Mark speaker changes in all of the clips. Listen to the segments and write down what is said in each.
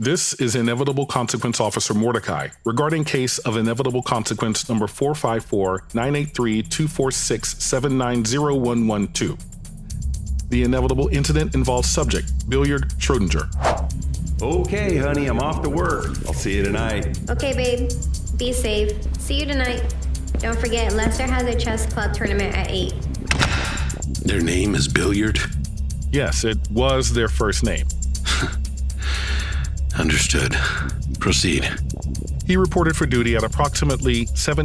Speaker 1: This is Inevitable Consequence Officer Mordecai regarding case of Inevitable Consequence number 454-983-246-790-112. The inevitable incident involves subject, Billiard Schrodinger.
Speaker 2: Okay, honey, I'm off to work. I'll see you tonight.
Speaker 3: Okay, babe. Be safe. See you tonight. Don't forget, Lester has a chess club tournament at 8.
Speaker 4: Their name is Billiard?
Speaker 1: Yes, it was their first name.
Speaker 4: Understood. Proceed.
Speaker 1: He reported for duty at approximately 7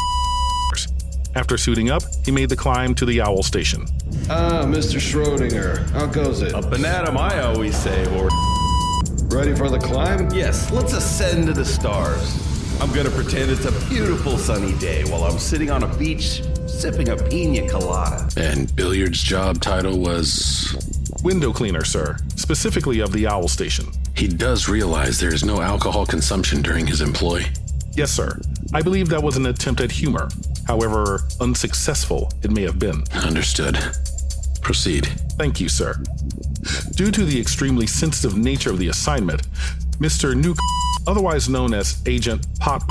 Speaker 1: After suiting up, he made the climb to the Owl Station.
Speaker 5: Mr. Schrodinger, how goes it?
Speaker 2: Up and at 'em, I always say, or...
Speaker 5: Ready for the climb?
Speaker 2: Yes, let's ascend to the stars. I'm gonna pretend it's a beautiful sunny day while I'm sitting on a beach sipping a pina colada.
Speaker 4: And Billiard's job title was...
Speaker 1: Window cleaner, sir, specifically of the Owl Station.
Speaker 4: He does realize there is no alcohol consumption during his employ.
Speaker 1: Yes, sir. I believe that was an attempt at humor. However unsuccessful it may have been.
Speaker 4: Understood. Proceed.
Speaker 1: Thank you, sir. Due to the extremely sensitive nature of the assignment, Mr. Nuke, otherwise known as Agent Pop,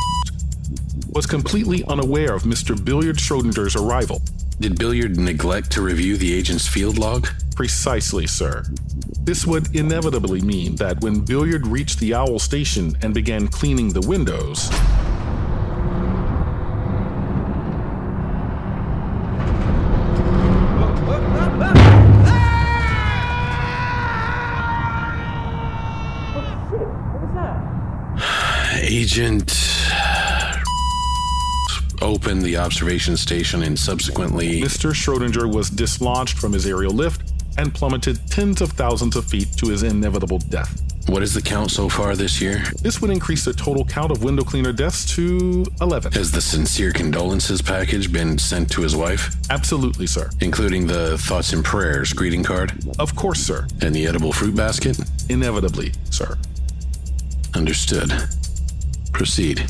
Speaker 1: was completely unaware of Mr. Billiard Schrodinger's arrival.
Speaker 4: Did Billiard neglect to review the agent's field log?
Speaker 1: Precisely, sir. This would inevitably mean that when Billiard reached the Owl Station and began cleaning the windows,
Speaker 4: Agent opened the observation station and subsequently...
Speaker 1: Mr. Schrodinger was dislodged from his aerial lift and plummeted tens of thousands of feet to his inevitable death.
Speaker 4: What is the count so far this year?
Speaker 1: This would increase the total count of window cleaner deaths to 11.
Speaker 4: Has the sincere condolences package been sent to his wife?
Speaker 1: Absolutely, sir.
Speaker 4: Including the thoughts and prayers greeting card?
Speaker 1: Of course, sir.
Speaker 4: And the edible fruit basket?
Speaker 1: Inevitably, sir.
Speaker 4: Understood. Proceed.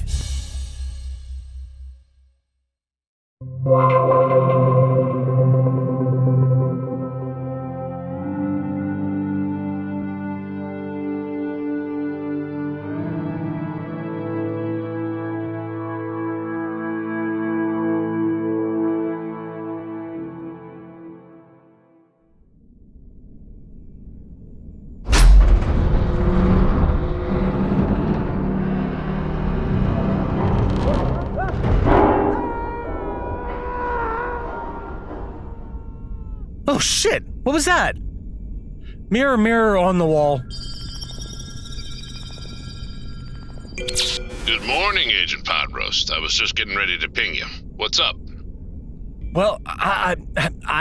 Speaker 6: Oh shit! What was that? Mirror, mirror on the wall.
Speaker 7: Good morning, Agent Podroast. I was just getting ready to ping you. What's up?
Speaker 6: Well, I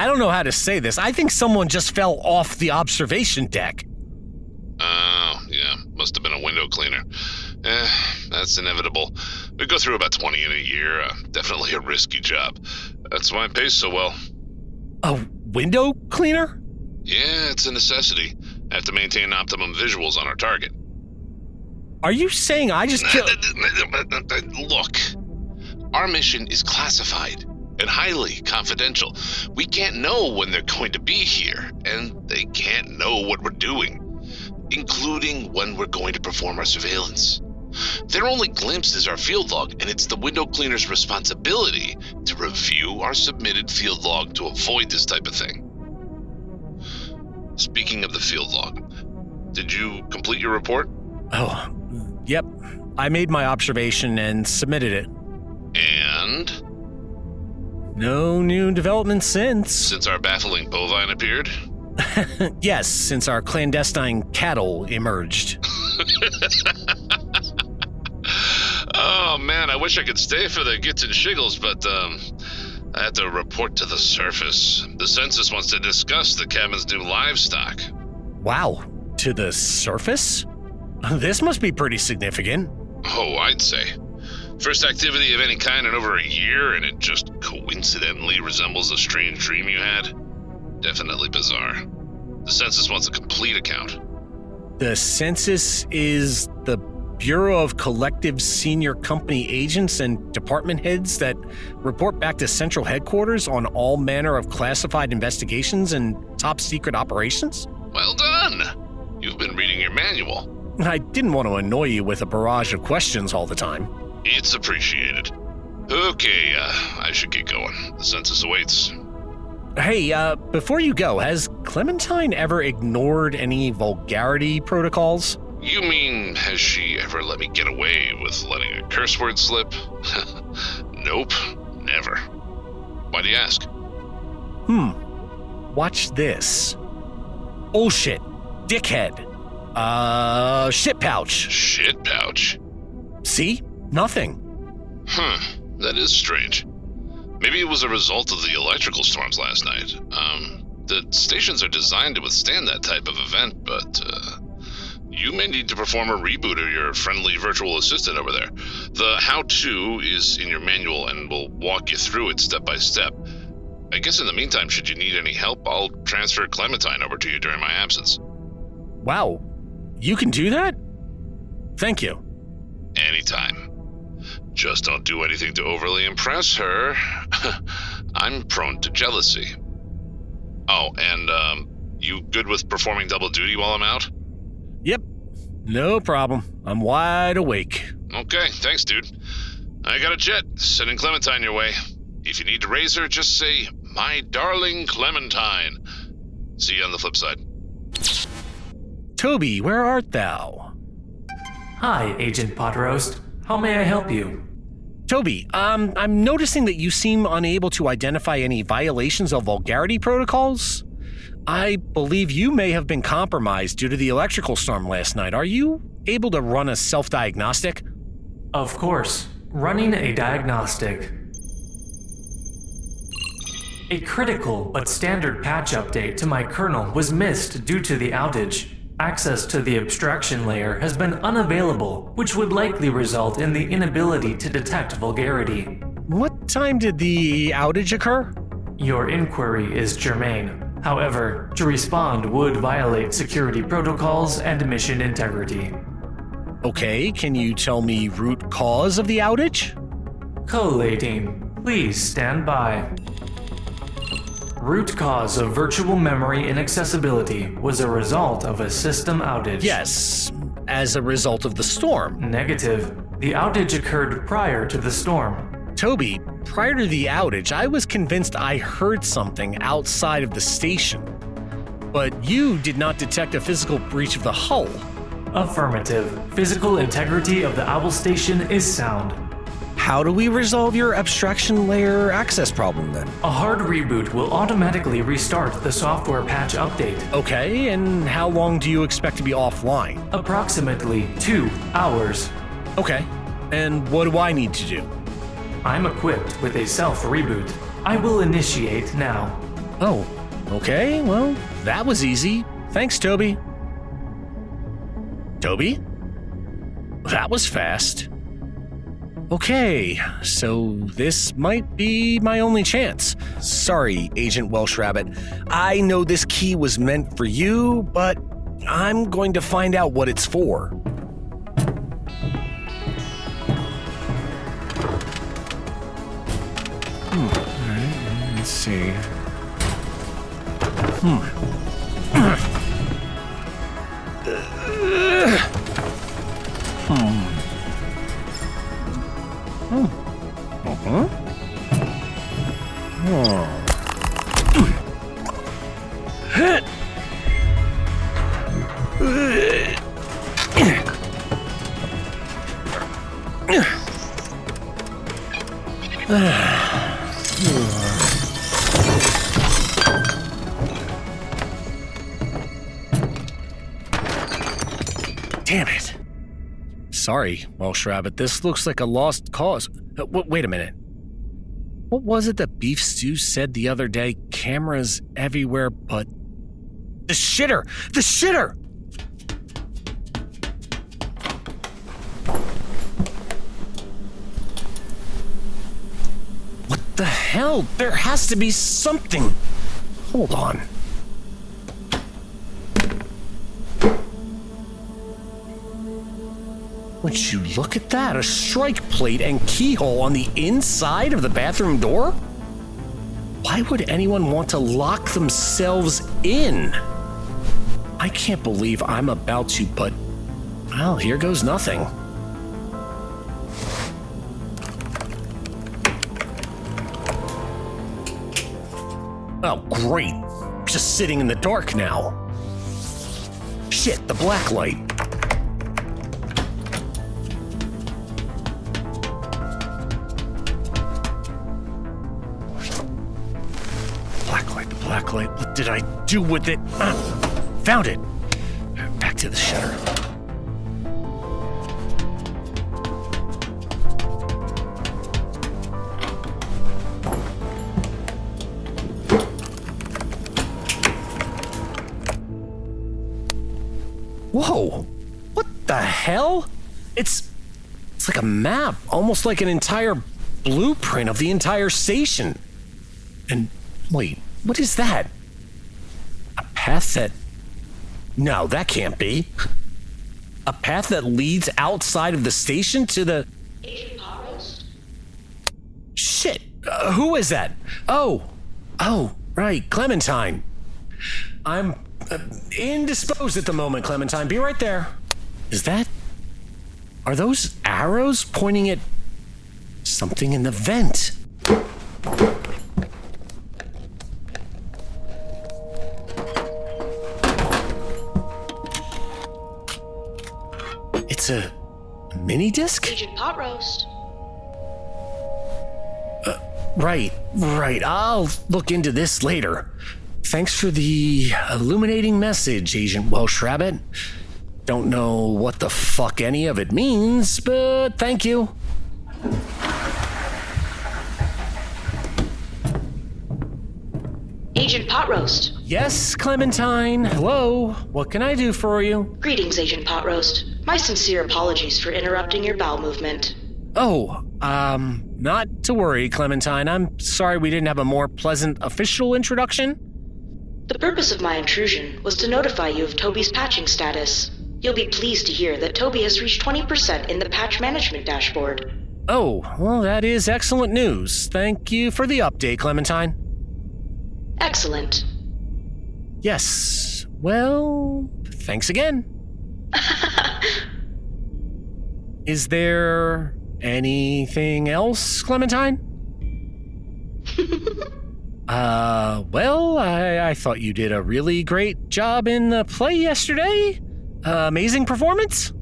Speaker 6: don't know how to say this. I think someone just fell off the observation deck.
Speaker 7: Oh, yeah. Must have been a window cleaner. That's inevitable. We go through about 20 in a year. Definitely a risky job. That's why it pays so well.
Speaker 6: A window cleaner?
Speaker 7: Yeah, it's a necessity. I have to maintain optimum visuals on our target.
Speaker 6: Are you saying I just killed...
Speaker 7: Look, our mission is classified and highly confidential. We can't know when they're going to be here, and they can't know what we're doing, including when we're going to perform our surveillance. Their only glimpse is our field log, and it's the window cleaner's responsibility to review our submitted field log to avoid this type of thing. Speaking of the field log, did you complete your report?
Speaker 6: Oh, yep. I made my observation and submitted it.
Speaker 7: And?
Speaker 6: No new developments since.
Speaker 7: Since our baffling bovine appeared?
Speaker 6: Yes, since our clandestine cattle emerged.
Speaker 7: Oh man, I wish I could stay for the gits and shiggles, but I have to report to the surface. The census wants to discuss the cabin's new livestock.
Speaker 6: Wow, to the surface? This must be pretty significant.
Speaker 7: Oh, I'd say. First activity of any kind in over a year, and it just coincidentally resembles a strange dream you had. Definitely bizarre. The census wants a complete account.
Speaker 6: The census is the Bureau of Collective Senior Company Agents and Department Heads that report back to Central Headquarters on all manner of classified investigations and top secret operations?
Speaker 7: Well done! You've been reading your manual.
Speaker 6: I didn't want to annoy you with a barrage of questions all the time.
Speaker 7: It's appreciated. Okay, I should get going. The census awaits.
Speaker 6: Hey, before you go, has Clementine ever ignored any vulgarity protocols?
Speaker 7: You mean, has she ever let me get away with letting a curse word slip? Nope, never. Why do you ask?
Speaker 6: Watch this. Oh shit, dickhead. Shit pouch.
Speaker 7: Shit pouch?
Speaker 6: See? Nothing.
Speaker 7: That is strange. Maybe it was a result of the electrical storms last night. The stations are designed to withstand that type of event, but, you may need to perform a reboot of your friendly virtual assistant over there. The how-to is in your manual, and we'll walk you through it step by step. I guess in the meantime, should you need any help, I'll transfer Clementine over to you during my absence.
Speaker 6: Wow, you can do that? Thank you.
Speaker 7: Anytime. Just don't do anything to overly impress her. I'm prone to jealousy. Oh, and, you good with performing double duty while I'm out?
Speaker 6: Yep, no problem. I'm wide awake.
Speaker 7: Okay, thanks, dude. I got a jet, sending Clementine your way. If you need to raise her, just say, "My darling Clementine." See you on the flip side.
Speaker 6: Toby, where art thou?
Speaker 8: Hi, Agent Potroast. How may I help you?
Speaker 6: Toby, I'm noticing that you seem unable to identify any violations of vulgarity protocols. I believe you may have been compromised due to the electrical storm last night. Are you able to run a self-diagnostic?
Speaker 8: Of course. Running a diagnostic. A critical but standard patch update to my kernel was missed due to the outage. Access to the abstraction layer has been unavailable, which would likely result in the inability to detect vulgarity.
Speaker 6: What time did the outage occur?
Speaker 8: Your inquiry is germane. However, to respond would violate security protocols and mission integrity.
Speaker 6: Okay, can you tell me root cause of the outage?
Speaker 8: Collating. Please stand by. Root cause of virtual memory inaccessibility was a result of a system outage.
Speaker 6: Yes, as a result of the storm.
Speaker 8: Negative. The outage occurred prior to the storm.
Speaker 6: Toby, prior to the outage, I was convinced I heard something outside of the station. But you did not detect a physical breach of the hull.
Speaker 8: Affirmative. Physical integrity of the Owl Station is sound.
Speaker 6: How do we resolve your abstraction layer access problem then?
Speaker 8: A hard reboot will automatically restart the software patch update.
Speaker 6: Okay, and how long do you expect to be offline?
Speaker 8: Approximately 2 hours.
Speaker 6: Okay, and what do I need to do?
Speaker 8: I'm equipped with a self-reboot. I will initiate now.
Speaker 6: Oh, okay, well, that was easy. Thanks, Toby. Toby? That was fast. Okay, so this might be my only chance. Sorry, Agent Welsh Rabbit. I know this key was meant for you, but I'm going to find out what it's for. Alright, let's see. Damn it. Sorry, Welsh Rabbit, this looks like a lost cause. Wait a minute. What was it that Beef Stew said the other day? Cameras everywhere but... The shitter! The shitter! What the hell? There has to be something. Hold on. Would you look at that? A strike plate and keyhole on the inside of the bathroom door? Why would anyone want to lock themselves in? I can't believe I'm about to, but Well, here goes nothing. Oh, great. Just sitting in the dark now. Shit, the black light. Black light. What did I do with it? Found it. Back to the shutter. Whoa! What the hell? It's like a map, almost like an entire blueprint of the entire station. And wait, what is that? A path that... No, that can't be. A path that leads outside of the station to the... Shit! Who is that? Oh, right, Clementine. I'm indisposed at the moment, Clementine. Be right there. Is that... Are those arrows pointing at something in the vent? It's a mini disc?
Speaker 9: Agent Pot Roast.
Speaker 6: Right. I'll look into this later. Thanks for the illuminating message, Agent Welsh Rabbit. Don't know what the fuck any of it means, but thank you.
Speaker 9: Agent Pot Roast.
Speaker 6: Yes, Clementine. Hello. What can I do for you?
Speaker 9: Greetings, Agent Pot Roast. My sincere apologies for interrupting your bowel movement.
Speaker 6: Oh, not to worry, Clementine. I'm sorry we didn't have a more pleasant official introduction.
Speaker 9: The purpose of my intrusion was to notify you of Toby's patching status. You'll be pleased to hear that Toby has reached 20% in the patch management dashboard.
Speaker 6: Oh, well, that is excellent news. Thank you for the update, Clementine.
Speaker 9: Excellent.
Speaker 6: Yes. Well, thanks again. Is there anything else, Clementine? Well, I thought you did a really great job in the play yesterday. Amazing performance.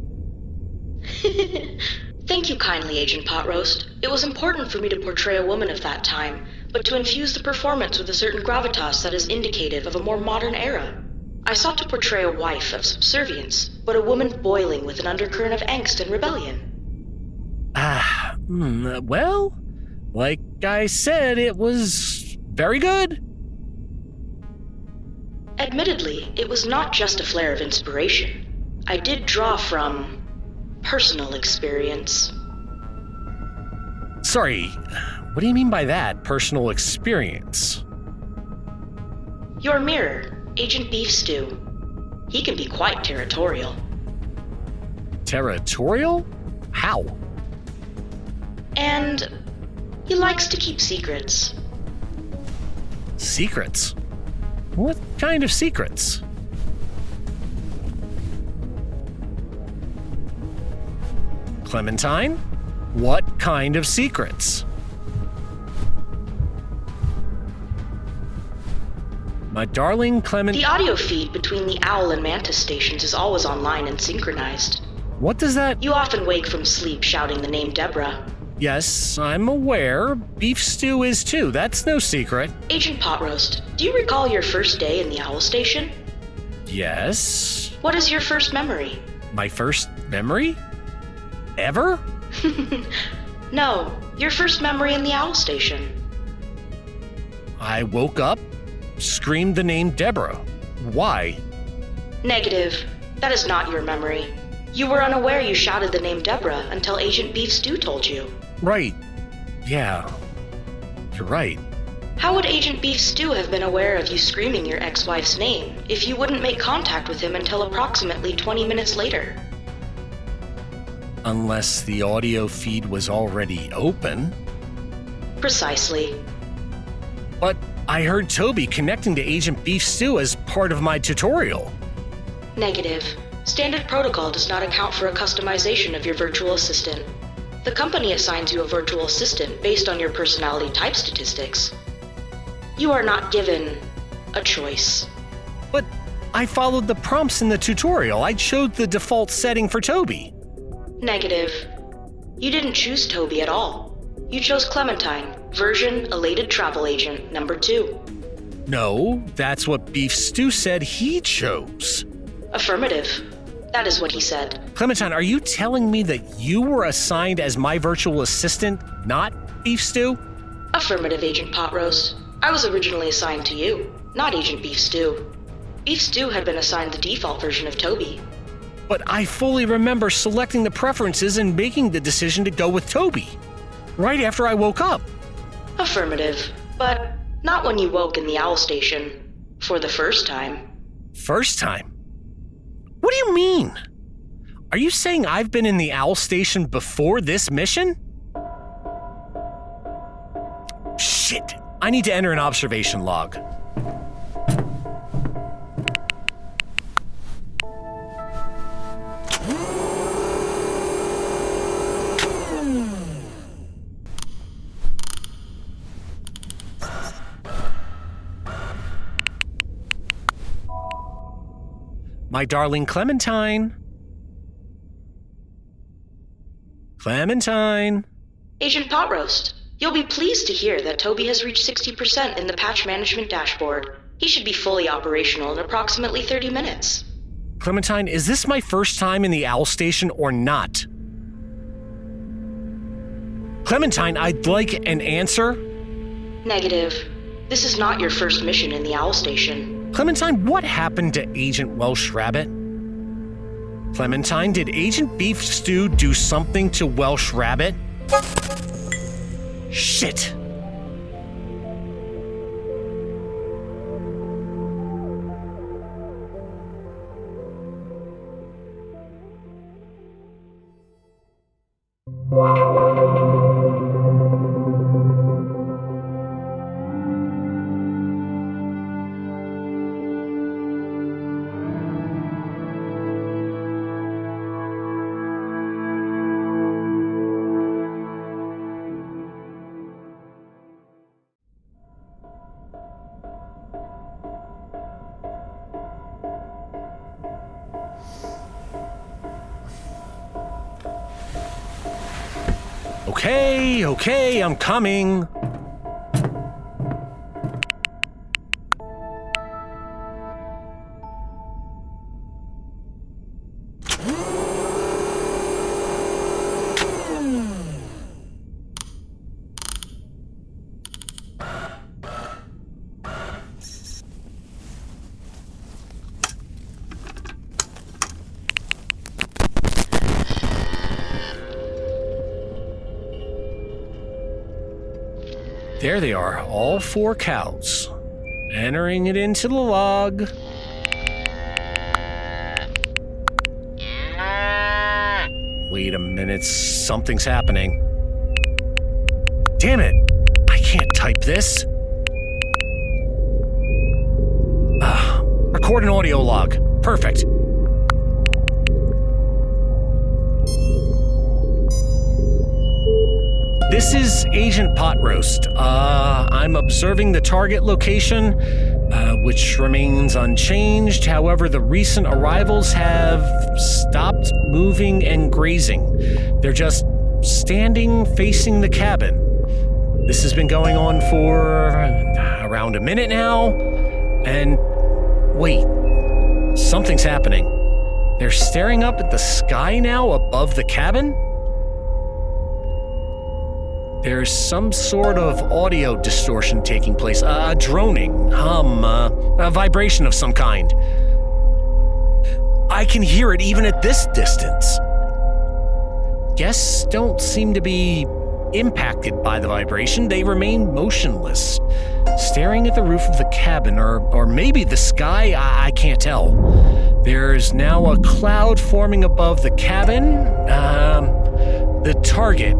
Speaker 9: Thank you kindly, Agent Pot Roast. It was important for me to portray a woman of that time, but to infuse the performance with a certain gravitas that is indicative of a more modern era. I sought to portray a wife of subservience, but a woman boiling with an undercurrent of angst and rebellion.
Speaker 6: Well, like I said, it was very good.
Speaker 9: Admittedly, it was not just a flare of inspiration. I did draw from personal experience.
Speaker 6: Sorry, what do you mean by that, personal experience?
Speaker 9: Your mirror, Agent Beef Stew. He can be quite territorial.
Speaker 6: Territorial? How?
Speaker 9: And he likes to keep secrets.
Speaker 6: Secrets? What kind of secrets? Clementine? What kind of secrets? My darling
Speaker 9: The audio feed between the Owl and Mantis stations is always online and synchronized.
Speaker 6: What does that...
Speaker 9: You often wake from sleep shouting the name Deborah.
Speaker 6: Yes, I'm aware. Beef stew is too. That's no secret.
Speaker 9: Agent Pot Roast, do you recall your first day in the Owl station?
Speaker 6: Yes.
Speaker 9: What is your first memory?
Speaker 6: My first memory? Ever?
Speaker 9: No, your first memory in the Owl station.
Speaker 6: I woke up, screamed the name Deborah. Why?
Speaker 9: Negative. That is not your memory. You were unaware you shouted the name Deborah until Agent Beef Stew told you.
Speaker 6: Right. Yeah. You're right.
Speaker 9: How would Agent Beef Stew have been aware of you screaming your ex-wife's name if you wouldn't make contact with him until approximately 20 minutes later?
Speaker 6: Unless the audio feed was already open.
Speaker 9: Precisely.
Speaker 6: But I heard Toby connecting to Agent Beef Stew as part of my tutorial.
Speaker 9: Negative. Standard protocol does not account for a customization of your virtual assistant. The company assigns you a virtual assistant based on your personality type statistics. You are not given a choice.
Speaker 6: But I followed the prompts in the tutorial. I chose the default setting for Toby.
Speaker 9: Negative. You didn't choose Toby at all. You chose Clementine, version elated travel agent number 2.
Speaker 6: No, that's what Beef Stew said he chose.
Speaker 9: Affirmative. That is what he said.
Speaker 6: Clementine, are you telling me that you were assigned as my virtual assistant, not Beef Stew?
Speaker 9: Affirmative, Agent Potroast. I was originally assigned to you, not Agent Beef Stew. Beef Stew had been assigned the default version of Toby.
Speaker 6: But I fully remember selecting the preferences and making the decision to go with Toby, right after I woke up.
Speaker 9: Affirmative, but not when you woke in the Owl Station. For the first time.
Speaker 6: First time? What do you mean? Are you saying I've been in the Owl Station before this mission? Shit. I need to enter an observation log. My darling Clementine. Clementine.
Speaker 9: Agent Potroast, you'll be pleased to hear that Toby has reached 60% in the patch management dashboard. He should be fully operational in approximately 30 minutes.
Speaker 6: Clementine, is this my first time in the Owl Station or not? Clementine, I'd like an answer.
Speaker 9: Negative. This is not your first mission in the Owl Station.
Speaker 6: Clementine, what happened to Agent Welsh Rabbit? Clementine, did Agent Beef Stew do something to Welsh Rabbit? Shit. Okay, I'm coming. There they are, all 4 cows. Entering it into the log. Wait a minute, something's happening. Damn it, I can't type this. Record an audio log. Perfect. This is Agent Potroast. I'm observing the target location, which remains unchanged. However, the recent arrivals have stopped moving and grazing. They're just standing facing the cabin. This has been going on for around a minute now. And wait, something's happening. They're staring up at the sky now above the cabin? There's some sort of audio distortion taking place, a droning, hum, a vibration of some kind. I can hear it even at this distance. Guests don't seem to be impacted by the vibration. They remain motionless, staring at the roof of the cabin, or maybe the sky, I can't tell. There's now a cloud forming above the cabin. The target.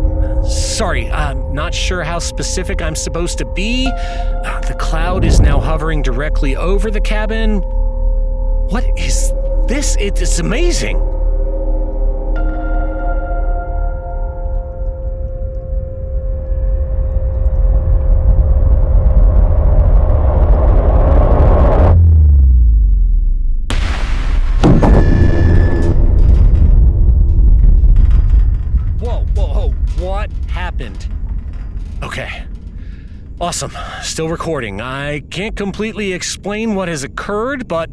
Speaker 6: Sorry, I'm not sure how specific I'm supposed to be. The cloud is now hovering directly over the cabin. What is It's amazing. Whoa, what happened? Okay. Awesome. Still recording. I can't completely explain what has occurred, but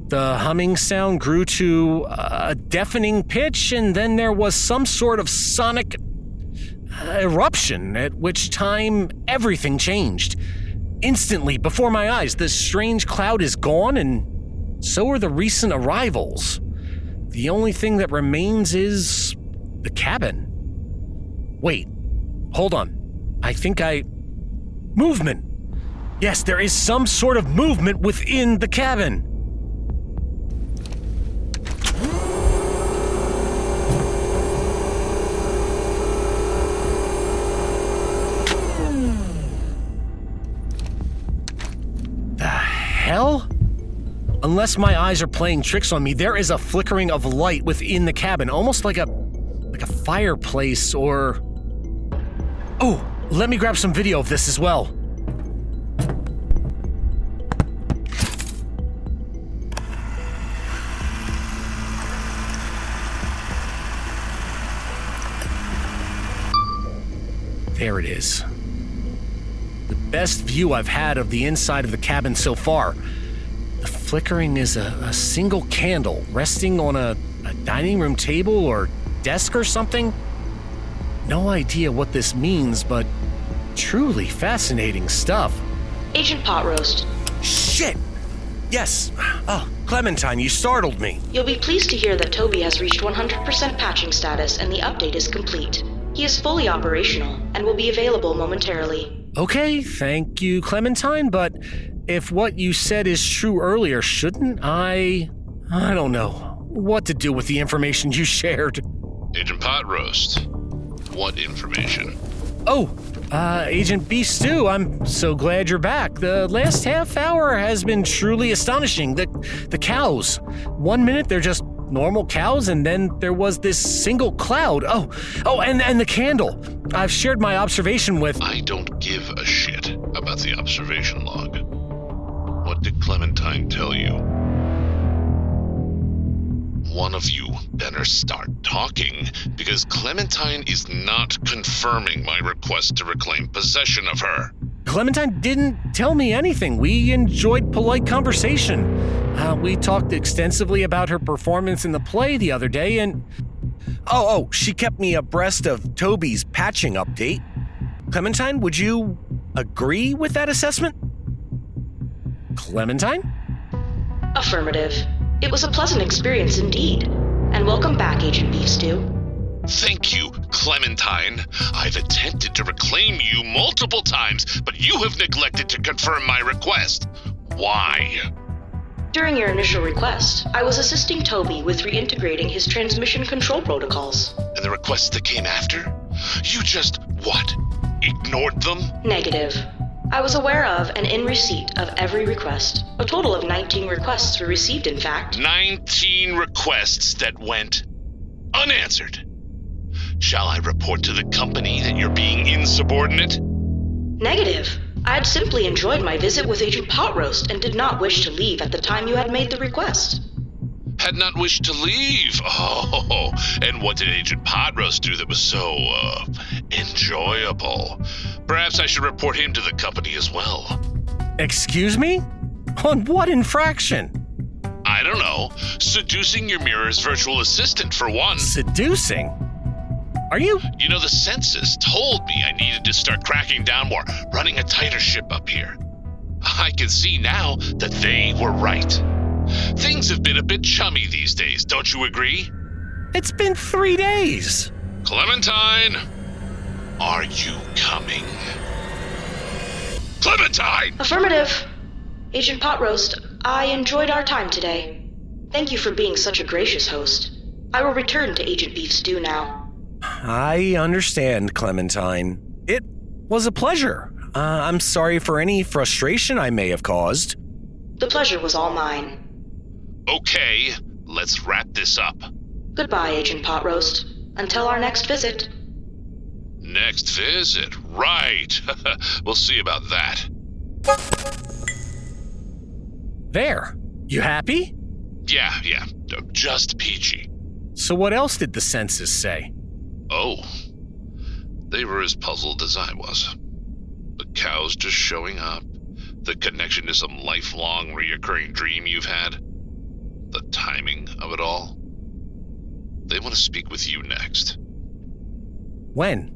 Speaker 6: the humming sound grew to a deafening pitch, and then there was some sort of sonic eruption, at which time everything changed. Instantly, before my eyes, the strange cloud is gone, and so are the recent arrivals. The only thing that remains is the cabin. Wait, hold on. Movement! Yes, there is some sort of movement within the cabin. The hell? Unless my eyes are playing tricks on me, there is a flickering of light within the cabin, almost like a fireplace or... Oh! Let me grab some video of this as well. There it is. The best view I've had of the inside of the cabin so far. The flickering is a single candle resting on a dining room table or desk or something. No idea what this means, but truly fascinating stuff.
Speaker 9: Agent Potroast.
Speaker 6: Shit! Yes. Oh, Clementine, you startled me.
Speaker 9: You'll be pleased to hear that Toby has reached 100% patching status and the update is complete. He is fully operational and will be available momentarily.
Speaker 6: Okay, thank you, Clementine, but if what you said is true earlier, shouldn't I don't know what to do with the information you shared.
Speaker 7: Agent Potroast. What information?
Speaker 6: Oh, Agent B. Stu, I'm so glad you're back. The last half hour has been truly astonishing. The cows. 1 minute they're just normal cows, and then there was this single cloud. Oh, and the candle. I've shared my observation with...
Speaker 7: I don't give a shit about the observation log. What did Clementine tell you? One of you better start talking, because Clementine is not confirming my request to reclaim possession of her.
Speaker 6: Clementine didn't tell me anything. We enjoyed polite conversation. We talked extensively about her performance in the play the other day, and... Oh, she kept me abreast of Toby's patching update. Clementine, would you agree with that assessment? Clementine?
Speaker 9: Affirmative. It was a pleasant experience indeed. And welcome back, Agent Beef Stew.
Speaker 7: Thank you, Clementine. I've attempted to reclaim you multiple times, but you have neglected to confirm my request. Why?
Speaker 9: During your initial request, I was assisting Toby with reintegrating his transmission control protocols.
Speaker 7: And the requests that came after? You just, ignored them?
Speaker 9: Negative. I was aware of and in receipt of every request. A total of 19 requests were received, in fact.
Speaker 7: 19 requests that went unanswered. Shall I report to the company that you're being insubordinate?
Speaker 9: Negative. I had simply enjoyed my visit with Agent Potroast and did not wish to leave at the time you had made the request.
Speaker 7: Had not wished to leave? Oh, and what did Agent Potroast do that was so, enjoyable? Perhaps I should report him to the company as well.
Speaker 6: Excuse me? On what infraction?
Speaker 7: I don't know. Seducing your mirror's virtual assistant, for one.
Speaker 6: Seducing? Are you?
Speaker 7: You know, the census told me I needed to start cracking down more, running a tighter ship up here. I can see now that they were right. Things have been a bit chummy these days, don't you agree?
Speaker 6: It's been 3 days.
Speaker 7: Clementine, are you coming? Clementine!
Speaker 9: Affirmative. Agent Potroast, I enjoyed our time today. Thank you for being such a gracious host. I will return to Agent Beef Stew now.
Speaker 6: I understand, Clementine. It was a pleasure. I'm sorry for any frustration I may have caused.
Speaker 9: The pleasure was all mine.
Speaker 7: Okay, Let's wrap this up.
Speaker 9: Goodbye, Agent Potroast. Until our next visit.
Speaker 7: Next visit, right. We'll see about that.
Speaker 6: There. You happy?
Speaker 7: Yeah, just peachy.
Speaker 6: So what else did the census say?
Speaker 7: Oh, they were as puzzled as I was. The cows just showing up, the connection to some lifelong reoccurring dream you've had, the timing of it all. They want to speak with you next.
Speaker 6: When?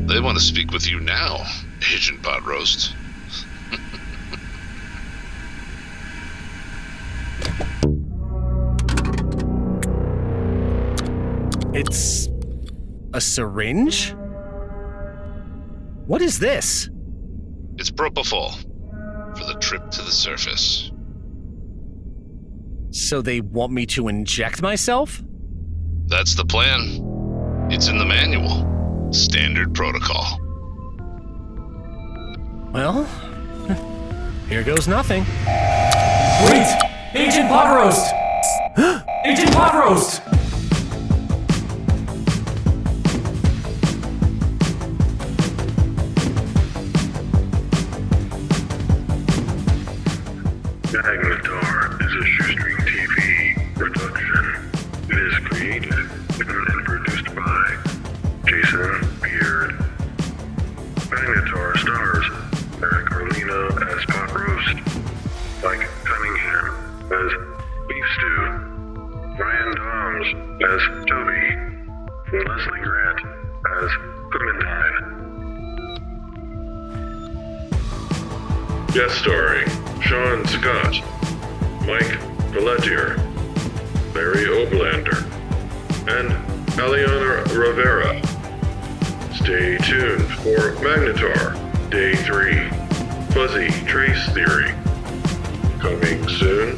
Speaker 7: They want to speak with you now, Agent Potroast.
Speaker 6: It's a syringe? What is this?
Speaker 7: It's propofol for the trip to the surface.
Speaker 6: So they want me to inject myself?
Speaker 7: That's the plan. It's in the manual. Standard protocol.
Speaker 6: Well, here goes nothing.
Speaker 8: Wait! Agent Potroast! Agent Potroast!
Speaker 10: Magnetar is a Shoestring TV production. It is created and produced by Jason Beard. Magnetar stars Eric Carlino as Pot Roast, Mike Cunningham as Beef Stew, Ryan Doms as Toby, and Leslie Grant as Clementine. Guest starring Sean Scott, Mike Pelletier, Larry Oblander, and Aliana Rivera. Stay tuned for Magnetar Day 3, Fuzzy Trace Theory. Coming soon.